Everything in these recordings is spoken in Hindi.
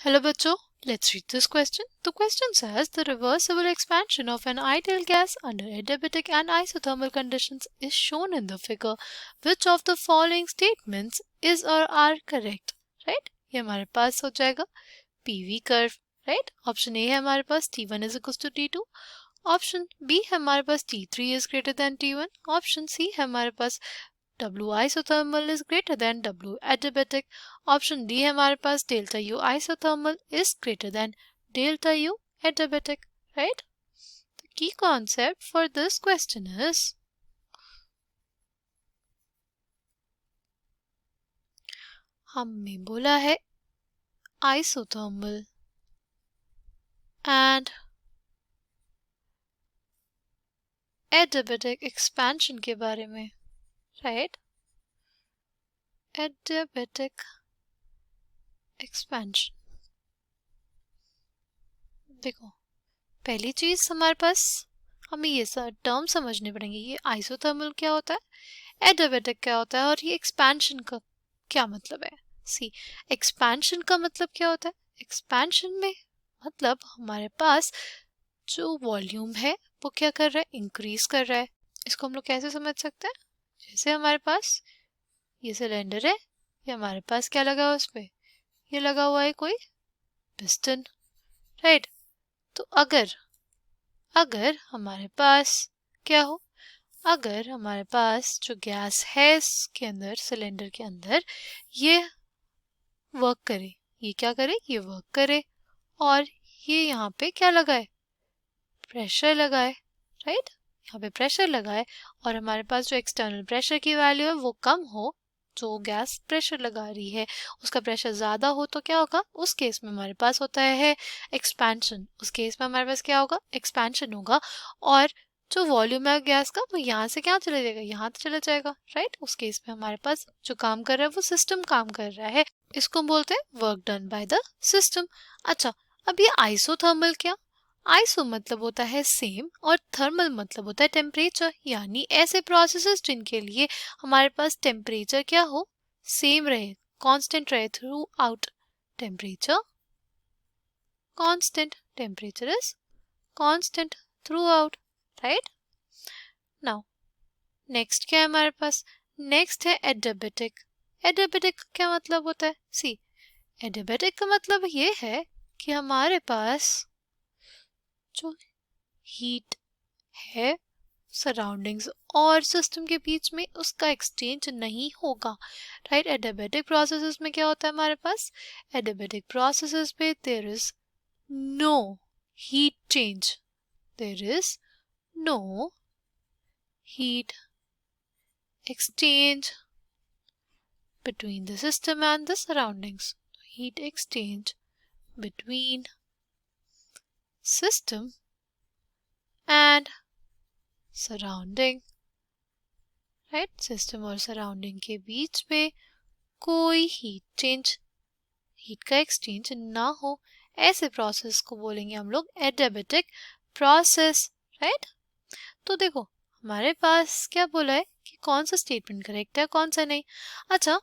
Hello बच्चों, let's read this question. The question says the reversible expansion of an ideal gas under adiabatic and isothermal conditions is shown in the figure. Which of the following statements is or are correct? Right? ये हमारे पास हो जाएगा PV curve. Right? Option A है हमारे पास T1 is equals to T2. Option B है हमारे पास T3 is greater than T1. Option C है हमारे पास W isothermal is greater than W adiabatic. Option D है हमारे पास delta U isothermal is greater than delta U adiabatic. Right? The key concept for this question is हमने बोला है isothermal and adiabatic expansion के बारे में. Right? Adiabatic expansion. देखो, पहली चीज हमारे पास हमें ये टर्म समझने पड़ेंगे. ये आइसोथर्मल क्या होता है, एडियाबेटिक क्या होता है और ये एक्सपेंशन का क्या मतलब है. सी, एक्सपेंशन का मतलब क्या होता है. एक्सपेंशन में मतलब हमारे पास जो वॉल्यूम है वो क्या कर रहा है, इंक्रीज कर रहा है. इसको हम लोग कैसे समझ सकते हैं. जैसे हमारे पास ये सिलेंडर है, ये हमारे पास क्या लगा हुआ है, उस पर ये लगा हुआ है कोई पिस्टन. राइट. तो अगर हमारे पास क्या हो, अगर हमारे पास जो गैस है इसके अंदर, सिलेंडर के अंदर, ये वर्क करे, ये क्या करे, ये वर्क करे और ये यहाँ पे क्या लगाए, प्रेशर लगाए. राइट. यहाँ पे प्रेशर लगाए और हमारे पास जो एक्सटर्नल प्रेशर की वैल्यू है वो कम हो, जो गैस प्रेशर लगा रही है उसका प्रेशर ज़्यादा हो, तो क्या होगा, उस केस में हमारे पास होता है एक्सपेंशन. उस केस में हमारे पास क्या होगा, एक्सपेंशन होगा और जो वॉल्यूम है गैस का वो यहाँ से क्या चले जाएगा, यहाँ तो चला जाएगा. राइट. उस केस में हमारे पास जो काम कर रहा है वो सिस्टम काम कर रहा है. इसको बोलते हैं work done by the system. अच्छा, अब ये आइसोथर्मल क्या, आइसो मतलब होता है सेम और थर्मल मतलब होता है टेम्परेचर, यानी ऐसे प्रोसेसेस जिनके लिए हमारे पास टेम्परेचर क्या हो, सेम रहे, कांस्टेंट रहे through out. Temperature constant, temperature is constant through out. Right. Now next क्या है हमारे पास, नेक्स्ट है एडियाबेटिक. एडियाबेटिक क्या मतलब होता है. सी, एडियाबेटिक का मतलब ये है कि हमारे पास जो हीट है सराउंडिंग्स और सिस्टम के बीच में उसका एक्सचेंज नहीं होगा. राइट. एडियाबेटिक प्रोसेसेस में क्या होता है हमारे पास, एडियाबेटिक प्रोसेसेस पे there is no heat change, there is no heat exchange between the system and the surroundings. Heat exchange between system and surrounding. Right? System और surrounding के बीच में कोई heat change, heat का exchange ना हो, ऐसे process को बोलेंगे हम लोग adiabatic process. Right? तो देखो हमारे पास क्या बोला है कि कौन सा स्टेटमेंट करेक्ट है कौन सा नहीं. अच्छा,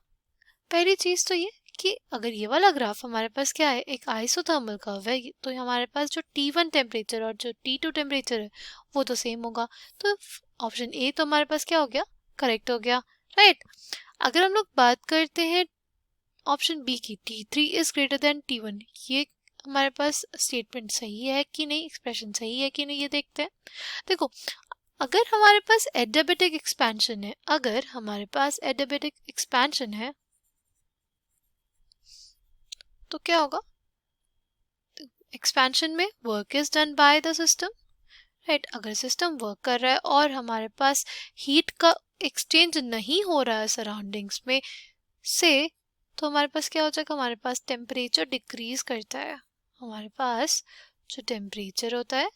पहली चीज तो ये कि अगर ये वाला ग्राफ हमारे पास क्या है, एक आइसोथर्मल कर्व है, तो हमारे पास जो T1 टेम्परेचर और जो T2 टेम्परेचर है वो तो सेम होगा. तो ऑप्शन ए तो हमारे पास क्या हो गया, करेक्ट हो गया. राइट. अगर हम लोग बात करते हैं ऑप्शन बी की, T3 is greater then T1, ये हमारे पास स्टेटमेंट सही है कि नहीं, एक्सप्रेशन सही है कि नहीं, ये देखते हैं. देखो, अगर हमारे पास एडियाबेटिक एक्सपेंशन है, अगर हमारे पास एडियाबेटिक एक्सपेंशन है तो क्या होगा, एक्सपेंशन में work is done by the system. Right. अगर सिस्टम वर्क कर रहा है और हमारे पास हीट का एक्सचेंज नहीं हो रहा है सराउंडिंग्स में से, तो हमारे पास क्या हो जाएगा, हमारे पास टेम्परेचर डिक्रीज करता है. हमारे पास जो टेम्परेचर होता है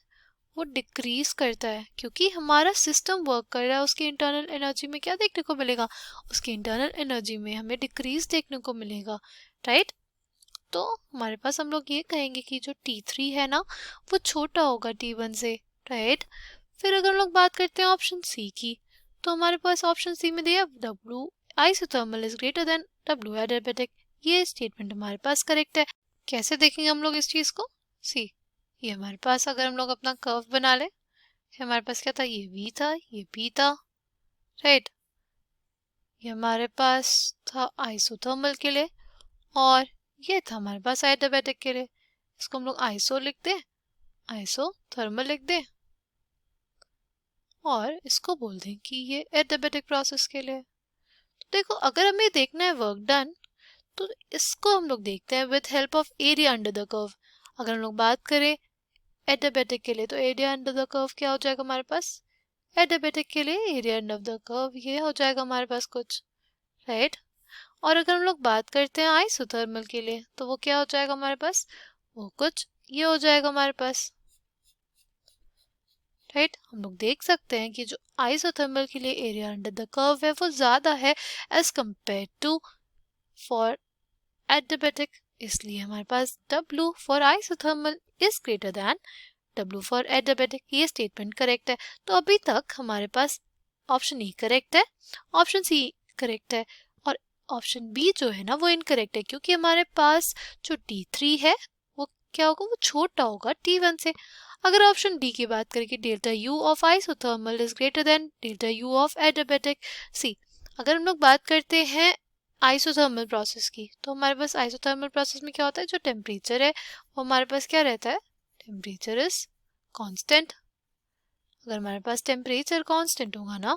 वो डिक्रीज करता है क्योंकि हमारा सिस्टम वर्क कर रहा है. उसकी इंटरनल एनर्जी में क्या देखने को मिलेगा, उसकी इंटरनल एनर्जी में हमें डिक्रीज देखने को मिलेगा. राइट. तो हमारे पास हम लोग ये कहेंगे कि जो T3 है ना वो छोटा होगा T1 से. राइट. फिर अगर हम लोग बात करते हैं ऑप्शन सी की, तो हमारे पास ऑप्शन सी में दिया W isothermal is greater then W adiabatic. ये स्टेटमेंट हमारे पास करेक्ट है. कैसे देखेंगे हम लोग इस चीज़ को? सी, ये हमारे पास अगर हम लोग अपना कर्व बना ले, हमारे पास क्या था, ये v था, ये p था, राइट। ये हमारे पास था आइसोथर्मल के लिए और ये था हमारे पास एडियाबैटिक के लिए। इसको हम लोग आइसो लिख दें, आइसोथर्मल लिख दें और इसको बोल दें कि ये एडियाबैटिक प्रोसेस के लिए। तो देखो, अगर हमें देखना है वर्क डन, तो इसको हम लोग देखते हैं with help of area under the curve. अगर हम लोग बात करें एडियाबैटिक के लिए, तो एरिया अंडर द कर्व क्या हो जाएगा हमारे पास? एडियाबैटिक के लिए एरिया अंडर द कर्व ये हो जाएगा हमारे पास कुछ, राइट। और अगर हम लोग बात करते हैं आइसोथर्मल के लिए, तो वो क्या हो जाएगा हमारे पास? वो कुछ ये हो जाएगा हमारे पास, राइट। हम लोग देख सकते हैं कि जो आइसोथर्मल के लिए एरिया अंडर द कर्व है वो ज़्यादा है as compare to for adiabatic, इसलिए हमारे पास W for isothermal is greater than W for adiabatic. ये स्टेटमेंट करेक्ट है। तो अभी तक हमारे पास ऑप्शन ई करेक्ट है, ऑप्शन सी करेक्ट है और ऑप्शन बी जो है ना वो इनकरेक्ट है, क्योंकि हमारे पास जो T3 है वो क्या होगा, वो छोटा होगा T1 से। अगर ऑप्शन डी की बात करें कि delta U of isothermal is greater than delta U of adiabatic. See, अगर हम लोग बात करते हैं आइसोथर्मल प्रोसेस की, तो हमारे पास आइसोथर्मल प्रोसेस में क्या होता है, जो टेम्परेचर है वो हमारे पास क्या रहता है, टेम्परेचर इज कांस्टेंट। अगर हमारे पास टेम्परेचर कांस्टेंट होगा ना,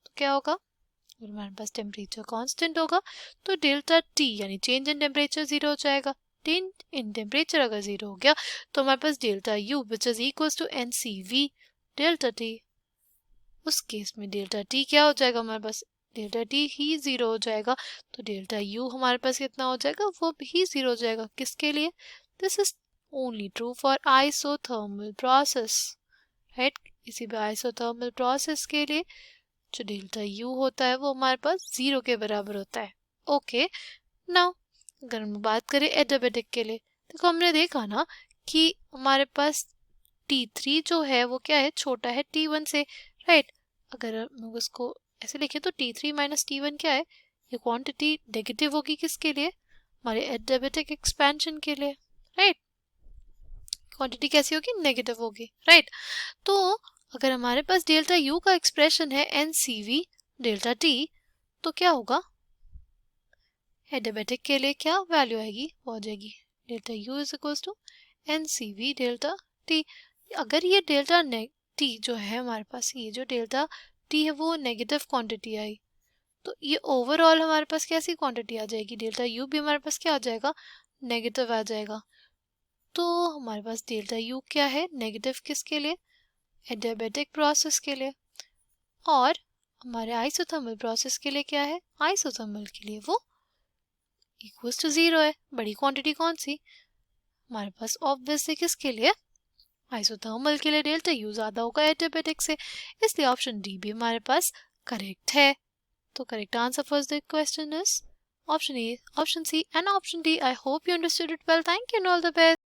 तो क्या होगा, अगर हमारे पास टेम्परेचर कांस्टेंट होगा तो डेल्टा टी यानी चेंज इन टेम्परेचर जीरो हो जाएगा। चेंज इन टेम्परेचर अगर जीरो हो गया तो हमारे पास delta U which is equal to N C V delta T. उस केस में डेल्टा टी क्या हो जाएगा हमारे पास, डेल्टा टी ही जीरो हो जाएगा। तो डेल्टा यू हमारे पास कितना हो जाएगा, वो भी जीरो हो जाएगा। किसके लिए? This is only true for isothermal process, right. किसी भी आइसोथर्मल प्रोसेस के लिए जो डेल्टा यू होता है वो हमारे पास जीरो के बराबर होता है। ओके, नाउ अगर हम बात करें एडियाबैटिक के लिए, देखो हमने देखा ना कि हमारे पास T3 जो है वो क्या है, छोटा है T1 से, राइट। अगर हम लोग इसको ऐसे लिखें तो T3 माइनस T1 क्या है, ये क्वांटिटी नेगेटिव होगी किसके लिए, हमारे एडियाबैटिक एक्सपेंशन के लिए, राइट। क्वांटिटी कैसी होगी, नेगेटिव होगी, राइट। तो अगर हमारे पास डेल्टा यू का एक्सप्रेशन है NCV डेल्टा टी, तो क्या होगा, एडियाबैटिक के लिए क्या वैल्यू आएगी, वो आ जाएगी delta U is equal to NCV delta T. अगर ये डेल्टा टी जो है हमारे पास, ये जो डेल्टा टी है वो नेगेटिव क्वांटिटी आई, तो ये ओवरऑल हमारे पास कैसी क्वांटिटी आ जाएगी, डेल्टा यू भी हमारे पास क्या आ जाएगा, नेगेटिव आ जाएगा। तो हमारे पास डेल्टा यू क्या है, नेगेटिव किसके लिए, एडियाबैटिक प्रोसेस के लिए। और हमारे आइसोथर्मल प्रोसेस के लिए क्या है, आइसोथर्मल के लिए वो इक्वल्स टू जीरो है। बड़ी क्वांटिटी कौन सी, हमारे पास ऑब्वियसली किसके लिए, आइसोथर्मल के लिए डेल्टा यू ज्यादा होगा एडियाबैटिक से, इसलिए ऑप्शन डी भी हमारे पास करेक्ट है। तो correct answer for the question is option A, option C and option D. I hope you understood it well. Thank you and all the best.